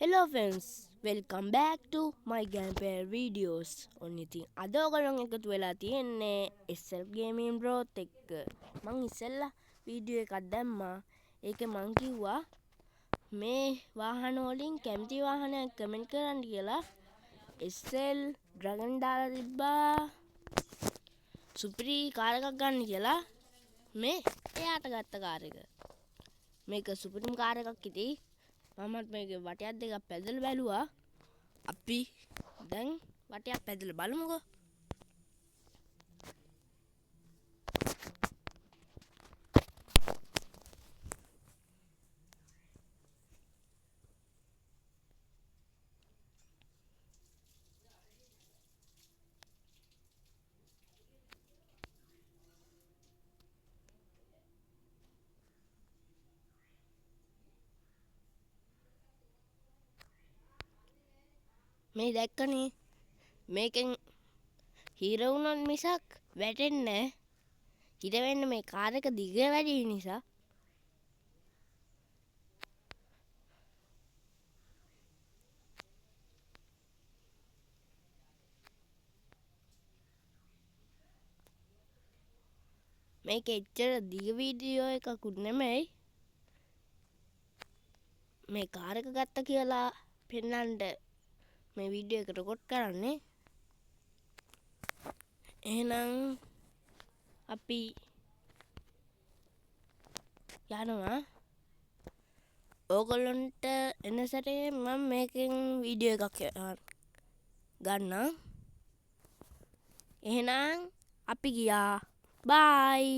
Hello friends, welcome back to my gameplay videos. ඔන්න ඉතින් අද ඔයගොල්ලෝ එකතු වෙලා තියෙන්නේ SL Gaming Bros එක්ක. මං ඉස්සෙල්ලා වීඩියෝ එකක් දැම්මා. ඒකේ මං කිව්වා මේ වාහන වලින් කැමති වාහනයක් කමෙන්ට් කරන්න කියලා. SL Dragon දාලා තිබ්බා. සුපිරි කාර් එකක් ගන්න කියලා. මේ එයාට ගත්ත කාර් එක. මේක සුපිරිම කාර් එකක් ඉතින්. මමත් මේක වටයක් දෙකක් පැදලා බැලුවා. අපි දැන් වටයක් පැදලා බලමුකෝ. මේ දැක්කනේ මේකෙන් හිර වුණොත් මිසක් වැටෙන්නේ නැහැ. හිර වෙන්න මේ කාර් එක දිග වැඩි නිසා. මේක එච්චර දිග වීඩියෝ එකකුත් නෙමෙයි. මේ කාර් එක ගත්ත කියලා පෙන්නන්න මේ වීඩියෝ එක රෙකෝඩ් කරන්නේ. එහෙනම් අපි යනවා. ඕගොල්ලන්ට එන සැරේ මම මේකෙන් වීඩියෝ එකක් ගන්නම්. එහෙනම් අපි ගියා. බයි.